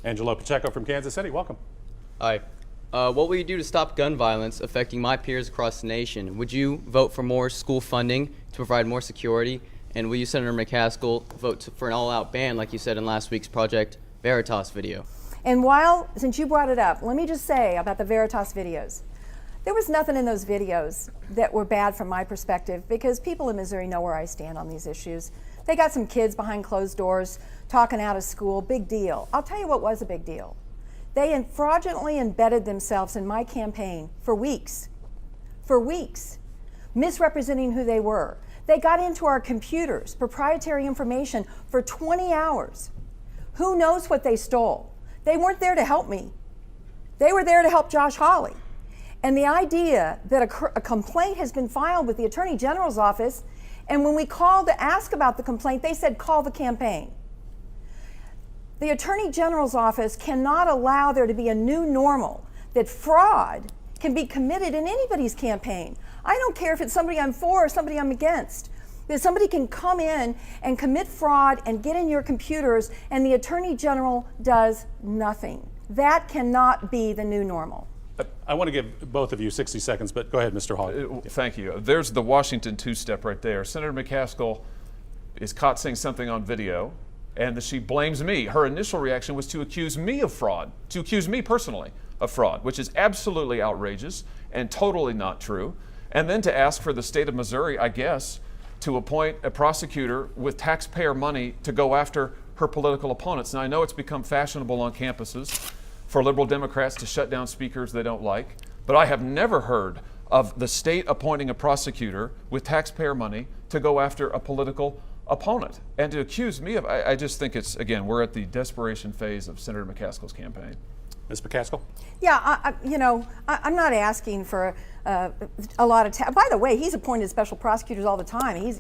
Angelo Pacheco from Kansas City, welcome. Hi. What will you do to stop gun violence affecting my peers across the nation? Would you vote for more school funding to provide more security? And will you, Senator McCaskill, vote for an all-out ban like you said in last week's Project Veritas video? And since you brought it up, let me just say about the Veritas videos. There was nothing in those videos that were bad from my perspective, because people in Missouri know where I stand on these issues. They got some kids behind closed doors talking out of school, big deal. I'll tell you what was a big deal. They fraudulently embedded themselves in my campaign for weeks, misrepresenting who they were. They got into our computers, proprietary information, for 20 hours. Who knows what they stole? They weren't there to help me. They were there to help Josh Hawley. And the idea that a complaint has been filed with the Attorney General's office, and when we called to ask about the complaint, they said, call the campaign. The Attorney General's office cannot allow there to be a new normal, that fraud can be committed in anybody's campaign. I don't care if it's somebody I'm for or somebody I'm against. That somebody can come in and commit fraud and get in your computers, and the Attorney General does nothing. That cannot be the new normal. I want to give both of you 60 seconds, but go ahead, Mr. Hawley. Thank you. There's the Washington two-step right there. Senator McCaskill is caught saying something on video, and she blames me. Her initial reaction was to accuse me of fraud, to accuse me personally of fraud, which is absolutely outrageous and totally not true. And then to ask for the state of Missouri, I guess, to appoint a prosecutor with taxpayer money to go after her political opponents. Now, I know it's become fashionable on campuses for liberal Democrats to shut down speakers they don't like, but I have never heard of the state appointing a prosecutor with taxpayer money to go after a political opponent. And to accuse me of, I just think it's, again, we're at the desperation phase of Senator McCaskill's campaign. Ms. McCaskill? Yeah, I'm not asking for a lot of by the way, he's appointed special prosecutors all the time.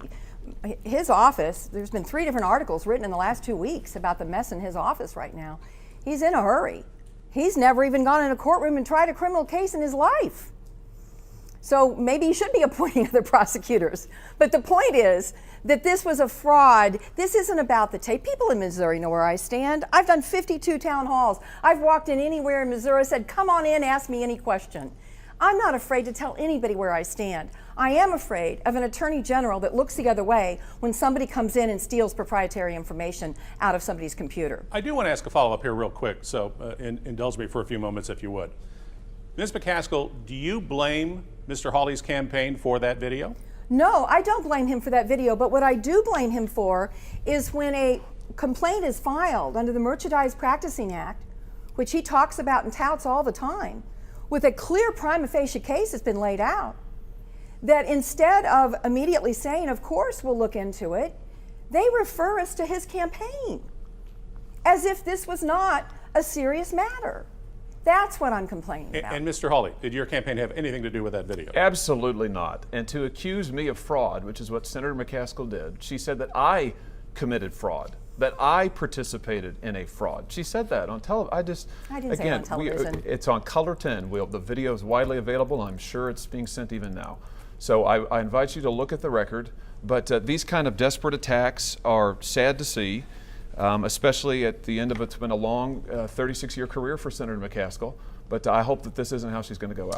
His office, there's been 3 different articles written in the last 2 weeks about the mess in his office right now. He's in a hurry. He's never even gone in a courtroom and tried a criminal case in his life. So maybe he should be appointing other prosecutors. But the point is that this was a fraud. This isn't about the tape. People in Missouri know where I stand. I've done 52 town halls. I've walked in anywhere in Missouri, said, come on in, ask me any question. I'm not afraid to tell anybody where I stand. I am afraid of an Attorney General that looks the other way when somebody comes in and steals proprietary information out of somebody's computer. I do want to ask a follow-up here real quick, so indulge me for a few moments if you would. Ms. McCaskill, do you blame Mr. Hawley's campaign for that video? No, I don't blame him for that video, but what I do blame him for is when a complaint is filed under the Merchandise Practicing Act, which he talks about and touts all the time, with a clear prima facie case has been laid out, that instead of immediately saying, of course we'll look into it, they refer us to his campaign as if this was not a serious matter. That's what I'm complaining about. And Mr. Hawley, did your campaign have anything to do with that video? Absolutely not. And to accuse me of fraud, which is what Senator McCaskill did, she said that I committed fraud, that I participated in a fraud. She said that on television. I didn't say it on television. It's on Color 10. The video is widely available. I'm sure it's being sent even now. So I invite you to look at the record. But these kind of desperate attacks are sad to see, especially at the end of it's been a long 36-year career for Senator McCaskill. But I hope that this isn't how she's going to go out.